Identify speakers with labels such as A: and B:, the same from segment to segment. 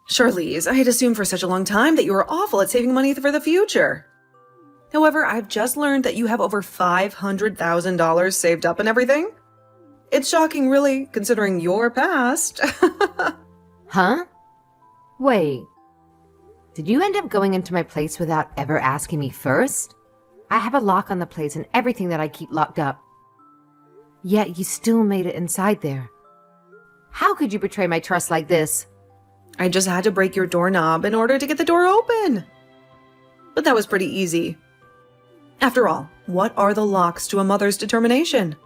A: Charlize, I had assumed for such a long time that you were awful at saving money for the future. However, I've just learned that you have over $500,000 saved up and everything. It's shocking, really, considering your past.
B: Huh? Wait. Did you end up going into my place without ever asking me first? I have a lock on the place and everything that I keep locked up. Yet you still made it inside there. How could you betray my trust like this?
A: I just had to break your doorknob in order to get the door open. But that was pretty easy. After all, what are the locks to a mother's determination?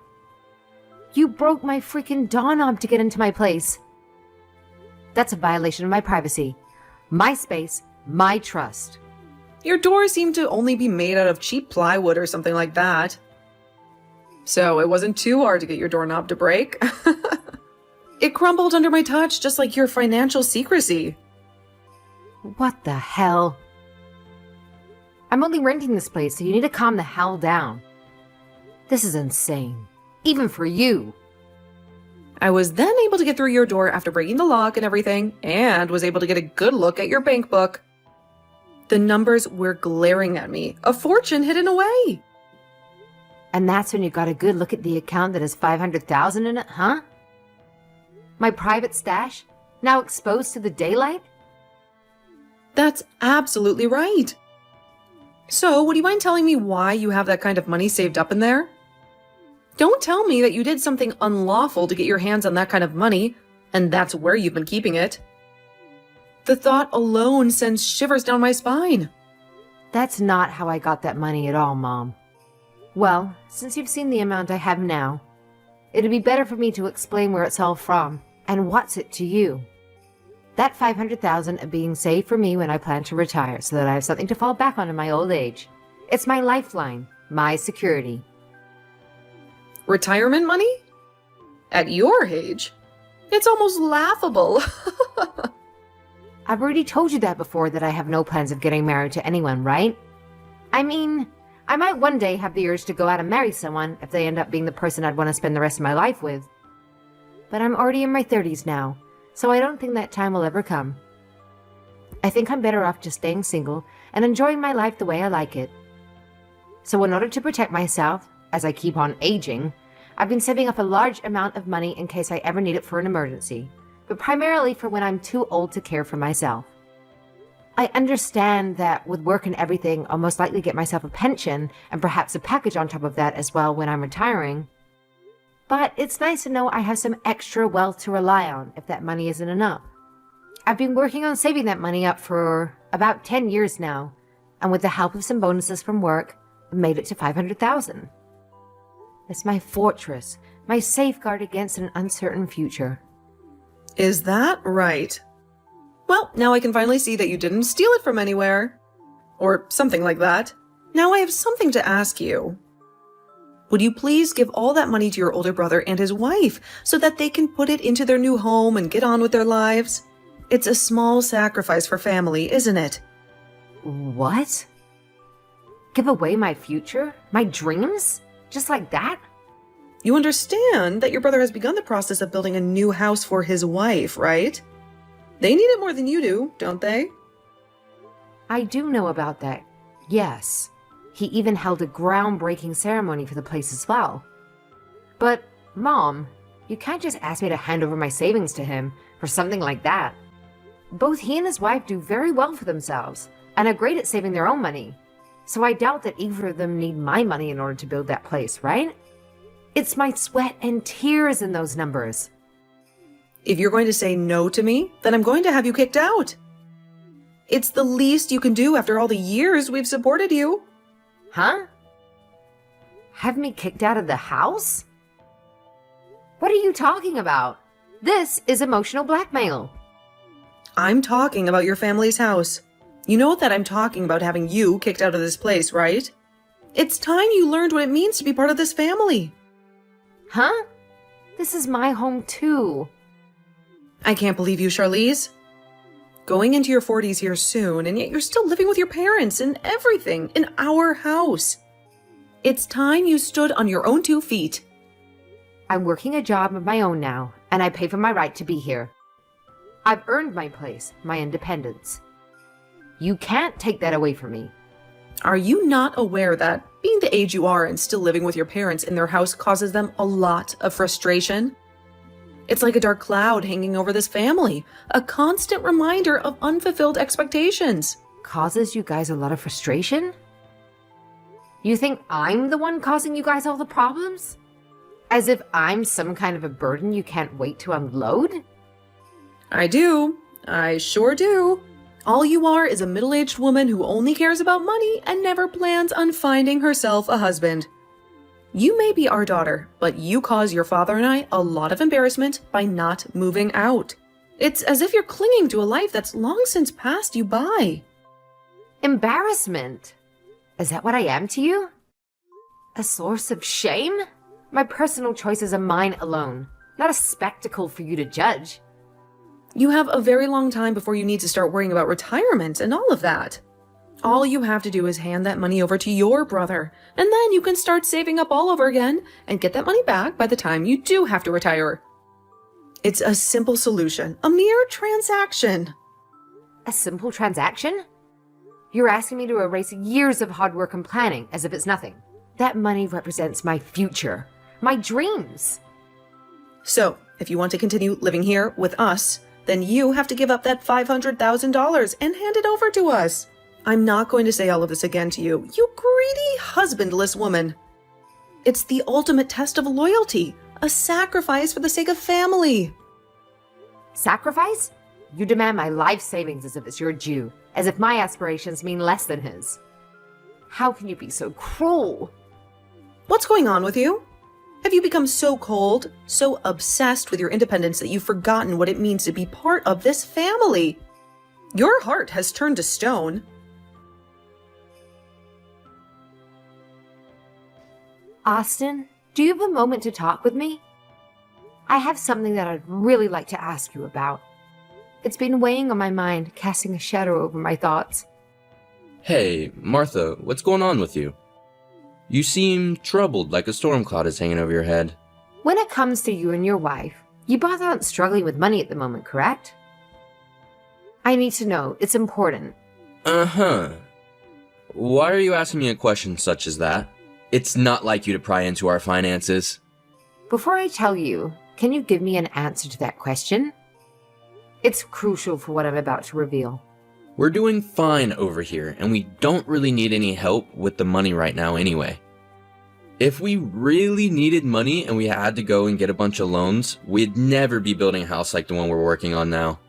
B: You broke my freaking doorknob to get into my place. That's a violation of my privacy. My space, my trust.
A: Your door seemed to only be made out of cheap plywood or something like that. So it wasn't too hard to get your doorknob to break. It crumbled under my touch, just like your financial secrecy.
B: What the hell? I'm only renting this place, so you need to calm the hell down. This is insane. Even for you.
A: I was then able to get through your door after breaking the lock and everything, and was able to get a good look at your bank book. The numbers were glaring at me, a fortune hidden away.
B: And that's when you got a good look at the account that has $500,000 in it, huh? My private stash, now exposed to the daylight?
A: That's absolutely right. So, would you mind telling me why you have that kind of money saved up in there? Don't tell me that you did something unlawful to get your hands on that kind of money, and that's where you've been keeping it. The thought alone sends shivers down my spine.
B: That's not how I got that money at all, Mom. Well, since you've seen the amount I have now, it'd be better for me to explain where it's all from and what's it to you. That $500,000 are being saved for me when I plan to retire so that I have something to fall back on in my old age. It's my lifeline, my security.
A: Retirement money? At your age? It's almost laughable.
B: I've already told you that before, that I have no plans of getting married to anyone, right? I mean, I might one day have the urge to go out and marry someone if they end up being the person I'd want to spend the rest of my life with. But I'm already in my 30s now, so I don't think that time will ever come. I think I'm better off just staying single and enjoying my life the way I like it. So in order to protect myself, as I keep on aging, I've been saving up a large amount of money in case I ever need it for an emergency, but primarily for when I'm too old to care for myself. I understand that with work and everything, I'll most likely get myself a pension and perhaps a package on top of that as well when I'm retiring. But it's nice to know I have some extra wealth to rely on if that money isn't enough. I've been working on saving that money up for about 10 years now, and with the help of some bonuses from work, I've made it to $500,000. It's my fortress, my safeguard against an uncertain future.
A: Is that right? Well, now I can finally see that you didn't steal it from anywhere. Or something like that. Now I have something to ask you. Would you please give all that money to your older brother and his wife so that they can put it into their new home and get on with their lives? It's a small sacrifice for family, isn't it?
B: What? Give away my future? My dreams? Just like that?
A: You understand that your brother has begun the process of building a new house for his wife, right? They need it more than you do, don't they?
B: I do know about that, yes. He even held a groundbreaking ceremony for the place as well. But, Mom, you can't just ask me to hand over my savings to him for something like that. Both he and his wife do very well for themselves and are great at saving their own money. So I doubt that either of them need my money in order to build that place, right? It's my sweat and tears in those numbers.
A: If you're going to say no to me, then I'm going to have you kicked out. It's the least you can do after all the years we've supported you.
B: Huh? Have me kicked out of the house? What are you talking about? This is emotional blackmail.
A: I'm talking about your family's house. You know that I'm talking about having you kicked out of this place, right? It's time you learned what it means to be part of this family.
B: Huh? This is my home too.
A: I can't believe you, Charlize. Going into your 40s here soon, and yet you're still living with your parents and everything in our house. It's time you stood on your own 2 feet.
B: I'm working a job of my own now, and I pay for my right to be here. I've earned my place, my independence. You can't take that away from me.
A: Are you not aware that being the age you are and still living with your parents in their house causes them a lot of frustration? It's like a dark cloud hanging over this family, a constant reminder of unfulfilled expectations.
B: Causes you guys a lot of frustration? You think I'm the one causing you guys all the problems? As if I'm some kind of a burden you can't wait to unload?
A: I do. I sure do. All you are is a middle-aged woman who only cares about money and never plans on finding herself a husband. You may be our daughter, but you cause your father and I a lot of embarrassment by not moving out. It's as if you're clinging to a life that's long since passed you by.
B: Embarrassment? Is that what I am to you? A source of shame? My personal choices are mine alone, not a spectacle for you to judge.
A: You have a very long time before you need to start worrying about retirement and all of that. All you have to do is hand that money over to your brother, and then you can start saving up all over again and get that money back by the time you do have to retire. It's a simple solution, a mere transaction.
B: A simple transaction? You're asking me to erase years of hard work and planning as if it's nothing. That money represents my future, my dreams.
A: So, if you want to continue living here with us, then you have to give up that $500,000 and hand it over to us. I'm not going to say all of this again to you, you greedy, husbandless woman. It's the ultimate test of loyalty, a sacrifice for the sake of family.
B: Sacrifice? You demand my life savings as if it's your due, as if my aspirations mean less than his. How can you be so cruel?
A: What's going on with you? Have you become so cold, so obsessed with your independence that you've forgotten what it means to be part of this family? Your heart has turned to stone.
B: Austin, do you have a moment to talk with me? I have something that I'd really like to ask you about. It's been weighing on my mind, casting a shadow over my thoughts.
C: Hey, Martha, what's going on with you? You seem troubled, like a storm cloud is hanging over your head.
B: When it comes to you and your wife, you both aren't struggling with money at the moment, correct? I need to know. It's important.
C: Uh-huh. Why are you asking me a question such as that? It's not like you to pry into our finances.
B: Before I tell you, can you give me an answer to that question? It's crucial for what I'm about to reveal.
C: We're doing fine over here, and we don't really need any help with the money right now anyway. If we really needed money and we had to go and get a bunch of loans, we'd never be building a house like the one we're working on now.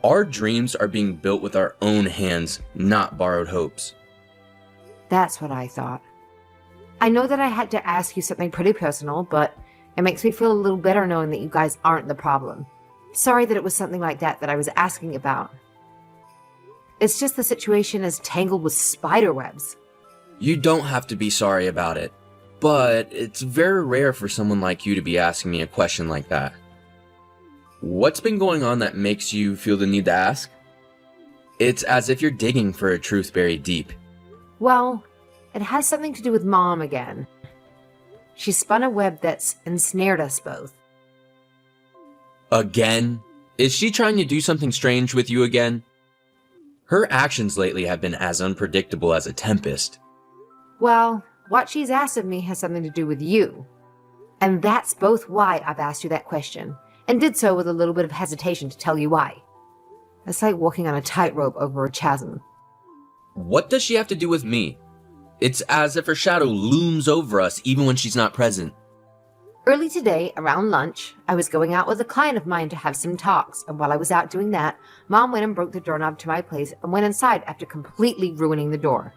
C: Our dreams are being built with our own hands, not borrowed hopes.
B: That's what I thought. I know that I had to ask you something pretty personal, but it makes me feel a little better knowing that you guys aren't the problem. Sorry that it was something like that I was asking about. It's just the situation is tangled with spider webs.
C: You don't have to be sorry about it, but it's very rare for someone like you to be asking me a question like that. What's been going on that makes you feel the need to ask? It's as if you're digging for a truth buried deep.
B: Well, it has something to do with Mom again. She spun a web that's ensnared us both.
C: Again? Is she trying to do something strange with you again? Her actions lately have been as unpredictable as a tempest.
B: Well, what she's asked of me has something to do with you. And that's both why I've asked you that question, and did so with a little bit of hesitation to tell you why. It's like walking on a tightrope over a chasm.
C: What does she have to do with me? It's as if her shadow looms over us even when she's not present.
B: Early today, around lunch, I was going out with a client of mine to have some talks, and while I was out doing that, Mom went and broke the doorknob to my place and went inside after completely ruining the door.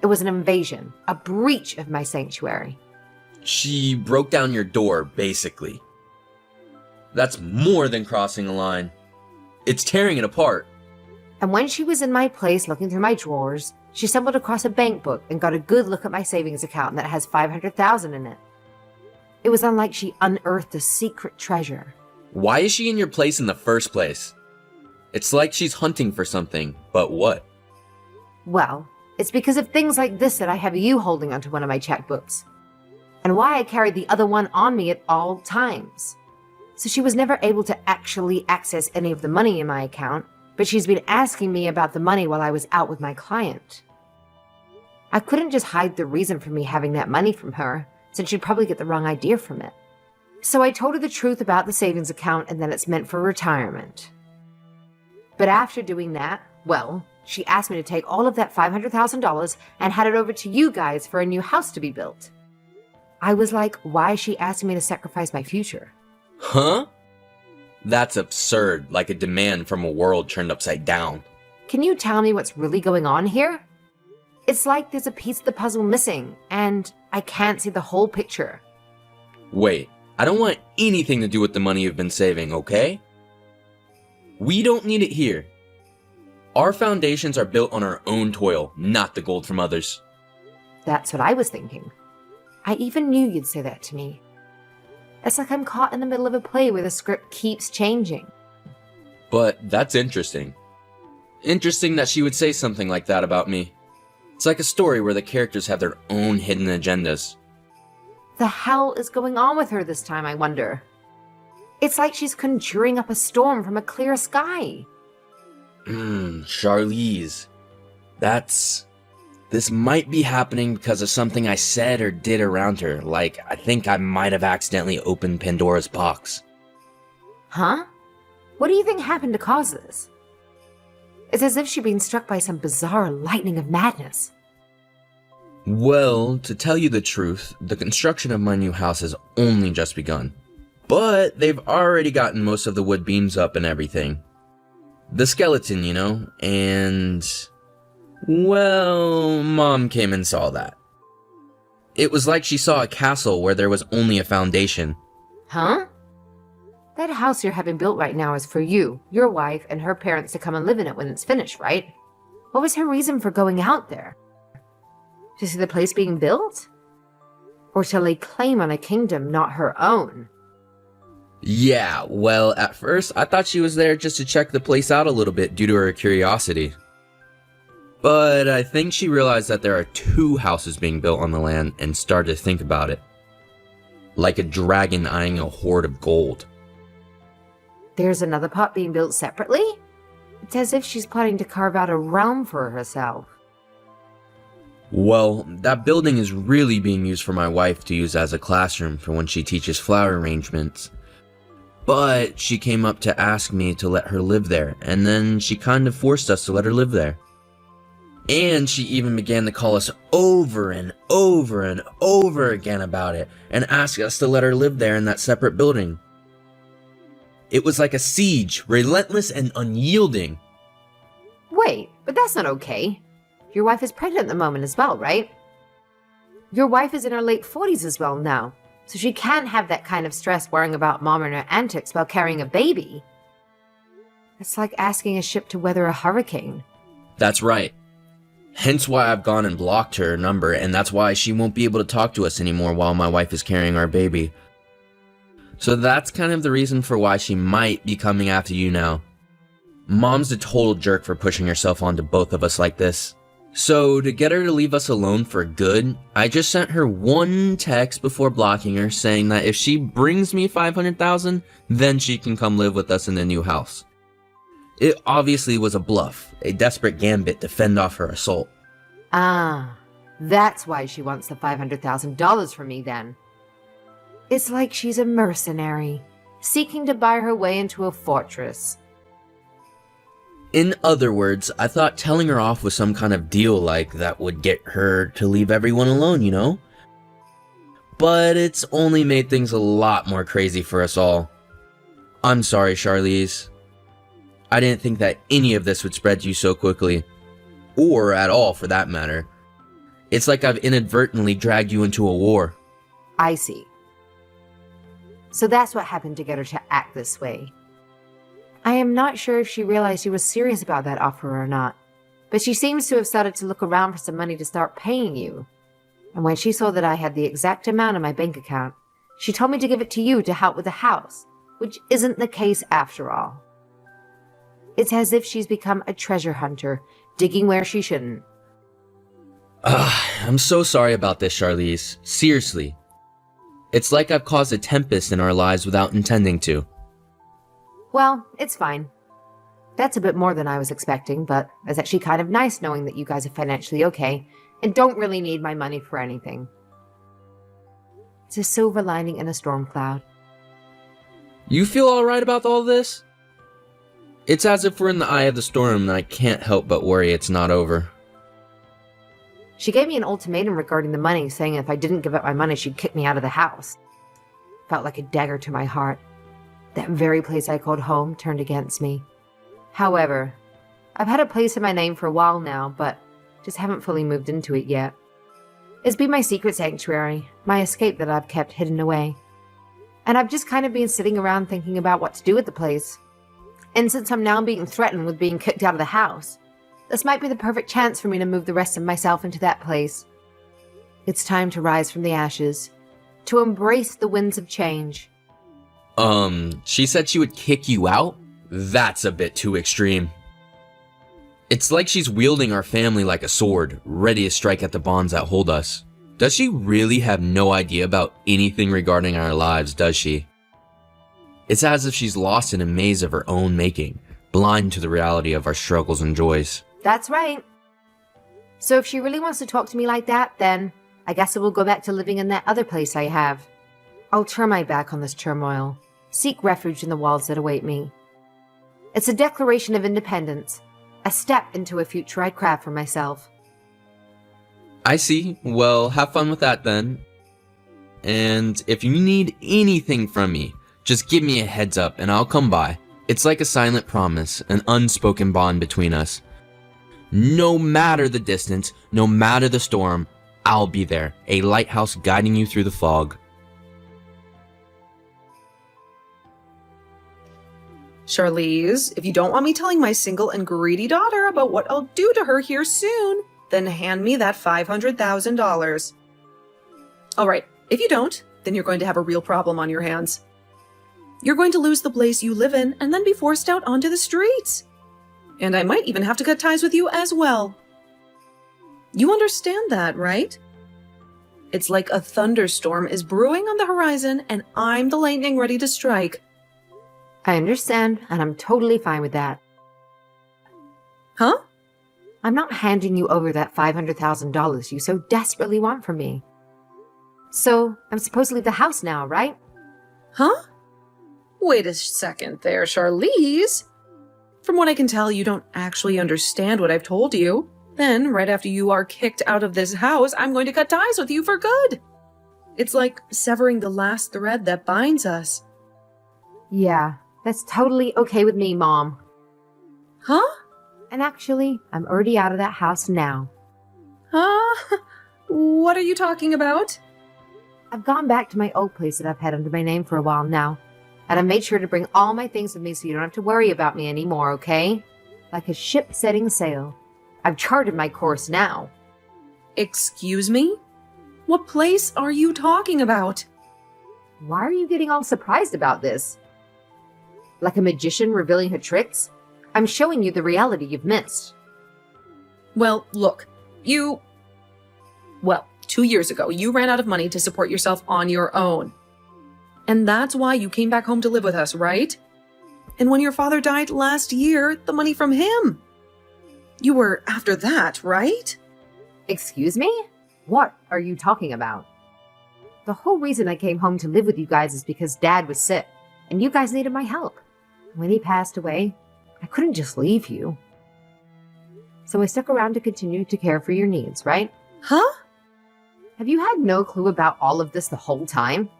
B: It was an invasion, a breach of my sanctuary.
C: She broke down your door, basically. That's more than crossing a line. It's tearing it apart.
B: And when she was in my place looking through my drawers, she stumbled across a bank book and got a good look at my savings account that has $500,000 in it. It was unlike she unearthed a secret treasure.
C: Why is she in your place in the first place? It's like she's hunting for something, but what?
B: Well, it's because of things like this that I have you holding onto one of my checkbooks. And why I carried the other one on me at all times. so she was never able to actually access any of the money in my account, but she's been asking me about the money while I was out with my client. I couldn't just hide the reason for me having that money from her, since she'd probably get the wrong idea from it. So I told her the truth about the savings account and that it's meant for retirement. But after doing that, well, she asked me to take all of that $500,000 and hand it over to you guys for a new house to be built. I was like, why is she asking me to sacrifice my future?
C: Huh? That's absurd, like a demand from a world turned upside down.
B: Can you tell me what's really going on here? It's like there's a piece of the puzzle missing, and I can't see the whole picture.
C: Wait, I don't want anything to do with the money you've been saving, okay? We don't need it here. Our foundations are built on our own toil, not the gold from others.
B: That's what I was thinking. I even knew you'd say that to me. It's like I'm caught in the middle of a play where the script keeps changing.
C: But that's interesting. Interesting that she would say something like that about me. It's like a story where the characters have their own hidden agendas.
B: The hell is going on with her this time, I wonder? It's like she's conjuring up a storm from a clear sky.
C: Charlize. This might be happening because of something I said or did around her, like I think I might have accidentally opened Pandora's box.
B: Huh? What do you think happened to cause this? It's as if she'd been struck by some bizarre lightning of madness.
C: Well, to tell you the truth, the construction of my new house has only just begun. But they've already gotten most of the wood beams up and everything. The skeleton, you know, and... well, Mom came and saw that. It was like she saw a castle where there was only a foundation.
B: Huh? That house you're having built right now is for you, your wife, and her parents to come and live in it when it's finished, right? What was her reason for going out there? To see the place being built? Or to lay claim on a kingdom not her own?
C: Yeah, well, at first I thought she was there just to check the place out a little bit due to her curiosity. But I think she realized that there are 2 houses being built on the land and started to think about it. Like a dragon eyeing a hoard of gold.
B: There's another pot being built separately? It's as if she's plotting to carve out a realm for herself.
C: Well, that building is really being used for my wife to use as a classroom for when she teaches flower arrangements. But she came up to ask me to let her live there, and then she kind of forced us to let her live there. And she even began to call us over and over and over again about it, and ask us to let her live there in that separate building. It was like a siege, relentless and unyielding.
B: Wait, but that's not okay. Your wife is pregnant at the moment as well, right? Your wife is in her late 40s as well now, so she can't have that kind of stress worrying about Mom and her antics while carrying a baby. It's like asking a ship to weather a hurricane.
C: That's right. Hence why I've gone and blocked her number, and that's why she won't be able to talk to us anymore while my wife is carrying our baby. So that's kind of the reason for why she might be coming after you now. Mom's a total jerk for pushing herself onto both of us like this. So to get her to leave us alone for good, I just sent her one text before blocking her saying that if she brings me $500,000, then she can come live with us in the new house. It obviously was a bluff, a desperate gambit to fend off her assault.
B: Ah, that's why she wants the $500,000 from me then. It's like she's a mercenary, seeking to buy her way into a fortress.
C: In other words, I thought telling her off was some kind of deal like that would get her to leave everyone alone, you know? But it's only made things a lot more crazy for us all. I'm sorry, Charlize. I didn't think that any of this would spread to you so quickly. Or at all, for that matter. It's like I've inadvertently dragged you into a war.
B: I see. So that's what happened to get her to act this way. I am not sure if she realized you were serious about that offer or not, but she seems to have started to look around for some money to start paying you. And when she saw that I had the exact amount in my bank account, she told me to give it to you to help with the house, which isn't the case after all. It's as if she's become a treasure hunter, digging where she shouldn't.
C: I'm so sorry about this, Charlize. Seriously. It's like I've caused a tempest in our lives without intending to.
B: Well, it's fine. That's a bit more than I was expecting, but it's actually kind of nice knowing that you guys are financially okay and don't really need my money for anything. It's a silver lining in a storm cloud.
C: You feel alright about all this? It's as if we're in the eye of the storm and I can't help but worry it's not over.
B: She gave me an ultimatum regarding the money, saying if I didn't give up my money, she'd kick me out of the house. Felt like a dagger to my heart. That very place I called home turned against me. However, I've had a place in my name for a while now, but just haven't fully moved into it yet. It's been my secret sanctuary, my escape that I've kept hidden away. And I've just kind of been sitting around thinking about what to do with the place. And since I'm now being threatened with being kicked out of the house, this might be the perfect chance for me to move the rest of myself into that place. It's time to rise from the ashes, to embrace the winds of change.
C: She said she would kick you out? That's a bit too extreme. It's like she's wielding our family like a sword, ready to strike at the bonds that hold us. Does she really have no idea about anything regarding our lives, does she? It's as if she's lost in a maze of her own making, blind to the reality of our struggles and joys.
B: That's right. So if she really wants to talk to me like that, then I guess I will go back to living in that other place I have. I'll turn my back on this turmoil, seek refuge in the walls that await me. It's a declaration of independence, a step into a future I'd craft for myself.
C: I see. Well, have fun with that then. And if you need anything from me, just give me a heads up and I'll come by. It's like a silent promise, an unspoken bond between us. No matter the distance, no matter the storm, I'll be there, a lighthouse guiding you through the fog.
A: Charlize, if you don't want me telling my single and greedy daughter about what I'll do to her here soon, then hand me that $500,000. All right, if you don't, then you're going to have a real problem on your hands. You're going to lose the place you live in and then be forced out onto the streets. And I might even have to cut ties with you as well. You understand that, right? It's like a thunderstorm is brewing on the horizon and I'm the lightning ready to strike.
B: I understand, and I'm totally fine with that.
A: Huh?
B: I'm not handing you over that $500,000 you so desperately want from me. So, I'm supposed to leave the house now, right?
A: Huh? Wait a second there, Charlize. From what I can tell, you don't actually understand what I've told you. Then, right after you are kicked out of this house, I'm going to cut ties with you for good. It's like severing the last thread that binds us.
B: Yeah, that's totally okay with me, Mom.
A: Huh?
B: And actually, I'm already out of that house now.
A: Huh? What are you talking about?
B: I've gone back to my old place that I've had under my name for a while now. And I made sure to bring all my things with me so you don't have to worry about me anymore, okay? Like a ship setting sail. I've charted my course now.
A: Excuse me? What place are you talking about?
B: Why are you getting all surprised about this? Like a magician revealing her tricks? I'm showing you the reality you've missed.
A: Well, look, Well, 2 years ago, you ran out of money to support yourself on your own. And that's why you came back home to live with us, right? And when your father died last year, the money from him. You were after that, right?
B: Excuse me? What are you talking about? The whole reason I came home to live with you guys is because Dad was sick, and you guys needed my help. When he passed away, I couldn't just leave you. So I stuck around to continue to care for your needs, right?
A: Huh?
B: Have you had no clue about all of this the whole time?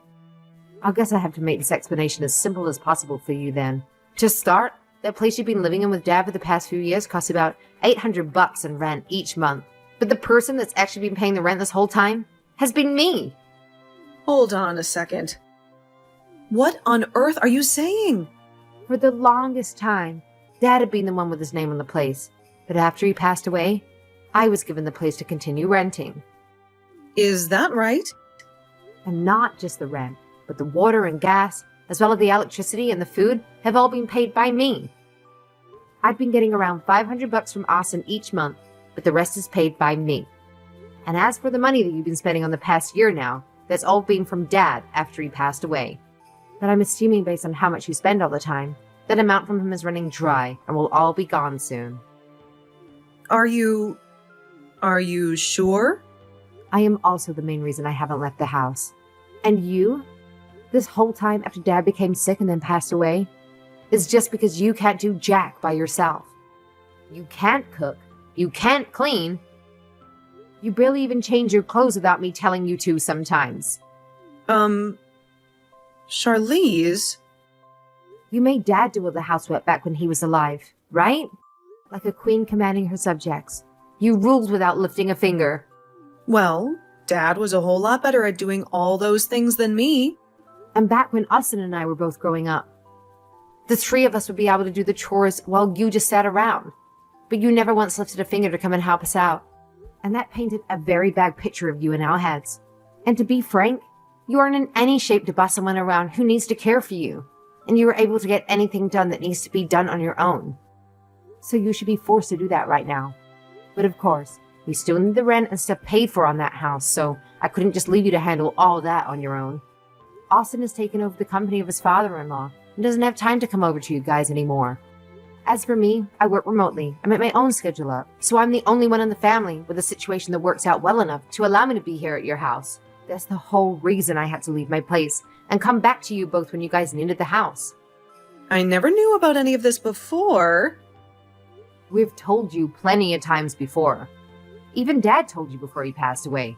B: I guess I have to make this explanation as simple as possible for you then. To start, that place you've been living in with Dad for the past few years costs about $800 in rent each month. But the person that's actually been paying the rent this whole time has been me.
A: Hold on a second. What on earth are you saying?
B: For the longest time, Dad had been the one with his name on the place. But after he passed away, I was given the place to continue renting.
A: Is that right?
B: And not just the rent, but the water and gas, as well as the electricity and the food, have all been paid by me. I've been getting around $500 from Austin each month, but the rest is paid by me. And as for the money that you've been spending on the past year now, that's all been from Dad after he passed away. But I'm assuming based on how much you spend all the time, That amount from him is running dry and will all be gone soon.
A: Are you sure?
B: I am also the main reason I haven't left the house. And you? This whole time after Dad became sick and then passed away is just because you can't do jack by yourself. You can't cook. You can't clean. You barely even change your clothes without me telling you to sometimes.
A: Charlize?
B: You made Dad do all the housework back when he was alive, right? Like a queen commanding her subjects. You ruled without lifting a finger.
A: Well, Dad was a whole lot better at doing all those things than me.
B: And back when Austin and I were both growing up, the three of us would be able to do the chores while you just sat around. But you never once lifted a finger to come and help us out. And that painted a very bad picture of you in our heads. And to be frank, you aren't in any shape to boss someone around who needs to care for you. And you are able to get anything done that needs to be done on your own. So you should be forced to do that right now. But of course, we still need the rent and stuff paid for on that house, so I couldn't just leave you to handle all that on your own. Austin has taken over the company of his father-in-law and doesn't have time to come over to you guys anymore. As for me, I work remotely. I make my own schedule up, so I'm the only one in the family with a situation that works out well enough to allow me to be here at your house. That's the whole reason I had to leave my place and come back to you both when you guys needed the house.
A: I never knew about any of this before.
B: We've told you plenty of times before. Even Dad told you before he passed away.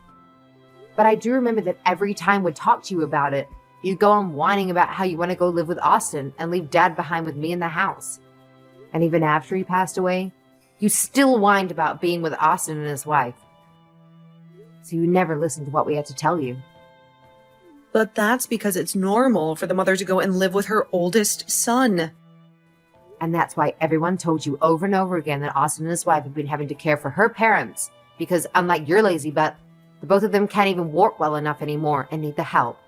B: But I do remember that every time we'd talk to you about it, you'd go on whining about how you want to go live with Austin and leave Dad behind with me in the house. And even after he passed away, you still whined about being with Austin and his wife. So you never listened to what we had to tell you.
A: But that's because it's normal for the mother to go and live with her oldest son.
B: And that's why everyone told you over and over again that Austin and his wife have been having to care for her parents, because unlike your lazy butt, the both of them can't even walk well enough anymore and need the help.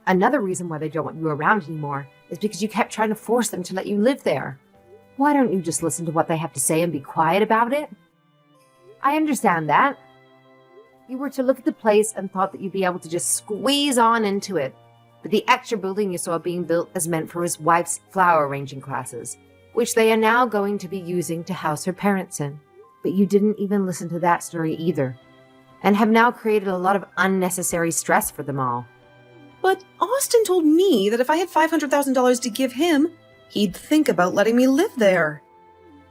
B: Another reason why they don't want you around anymore is because you kept trying to force them to let you live there. Why don't you just listen to what they have to say and be quiet about it? I understand that. You were to look at the place and thought that you'd be able to just squeeze on into it. But the extra building you saw being built is meant for his wife's flower arranging classes, which they are now going to be using to house her parents in. But you didn't even listen to that story either, and have now created a lot of unnecessary stress for them all.
A: But Austin told me that if I had $500,000 to give him, he'd think about letting me live there.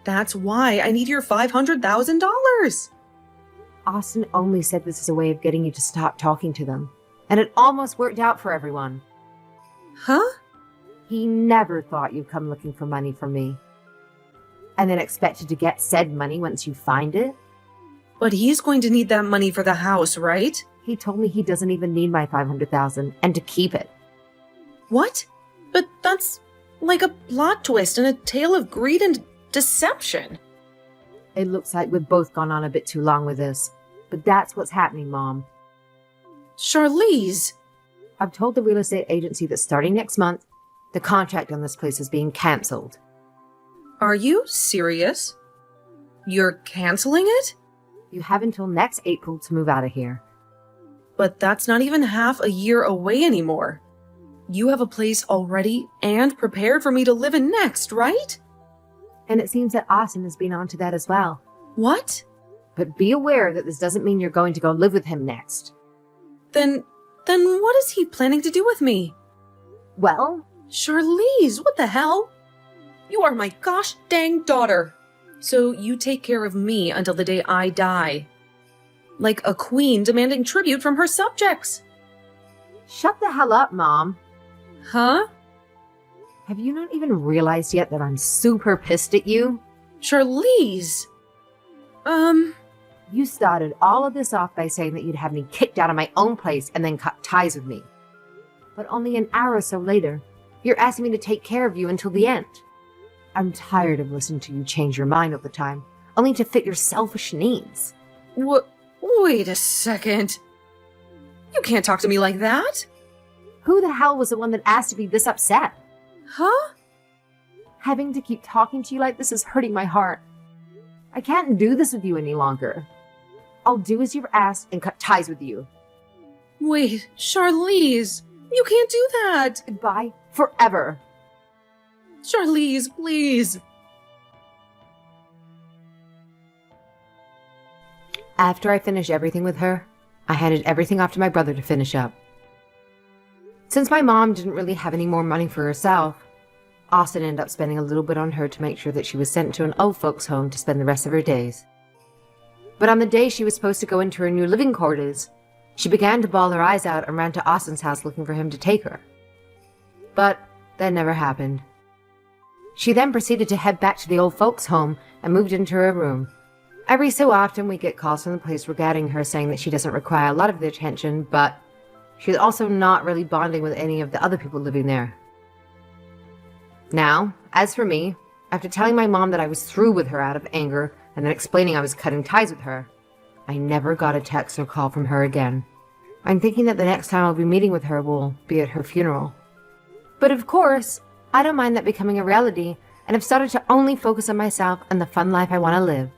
A: That's why I need your $500,000.
B: Austin only said this as a way of getting you to stop talking to them, and it almost worked out for everyone.
A: Huh?
B: He never thought you'd come looking for money from me, and then expected to get said money once you find it.
A: But he's going to need that money for the house, right?
B: He told me he doesn't even need my $500,000 and to keep it.
A: What? But that's like a plot twist and a tale of greed and deception.
B: It looks like we've both gone on a bit too long with this, but that's what's happening, Mom.
A: Charlize!
B: I've told the real estate agency that starting next month, the contract on this place is being cancelled.
A: Are you serious? You're canceling it?
B: You have until next April to move out of here.
A: But that's not even half a year away anymore. You have a place already and prepared for me to live in next, right?
B: And it seems that Austin has been onto that as well.
A: What?
B: But be aware that this doesn't mean you're going to go live with him next.
A: Then what is he planning to do with me?
B: Well,
A: Charlize, what the hell? You are my gosh dang daughter. So you take care of me until the day I die. Like a queen demanding tribute from her subjects.
B: shut the hell up, Mom.
A: Huh?
B: Have you not even realized yet that I'm super pissed at you?
A: Charlize!
B: You started all of this off by saying that you'd have me kicked out of my own place and then cut ties with me. But only an hour or so later, you're asking me to take care of you until the end. I'm tired of listening to you change your mind all the time, only to fit your selfish needs.
A: Wait a second. You can't talk to me like that.
B: Who the hell was the one that asked to be this upset?
A: Huh?
B: Having to keep talking to you like this is hurting my heart. I can't do this with you any longer. I'll do as you've asked and cut ties with you.
A: Wait, Charlize, you can't do that.
B: Goodbye forever.
A: Charlize, please.
B: After I finished everything with her, I handed everything off to my brother to finish up. Since my mom didn't really have any more money for herself, Austin ended up spending a little bit on her to make sure that she was sent to an old folks' home to spend the rest of her days. But on the day she was supposed to go into her new living quarters, she began to bawl her eyes out and ran to Austin's house looking for him to take her. But that never happened. She then proceeded to head back to the old folks' home and moved into her room. Every so often we get calls from the police regarding her saying that she doesn't require a lot of their attention, but she's also not really bonding with any of the other people living there. Now, as for me, after telling my mom that I was through with her out of anger and then explaining I was cutting ties with her, I never got a text or call from her again. I'm thinking that the next time I'll be meeting with her will be at her funeral. But of course, I don't mind that becoming a reality and have started to only focus on myself and the fun life I want to live.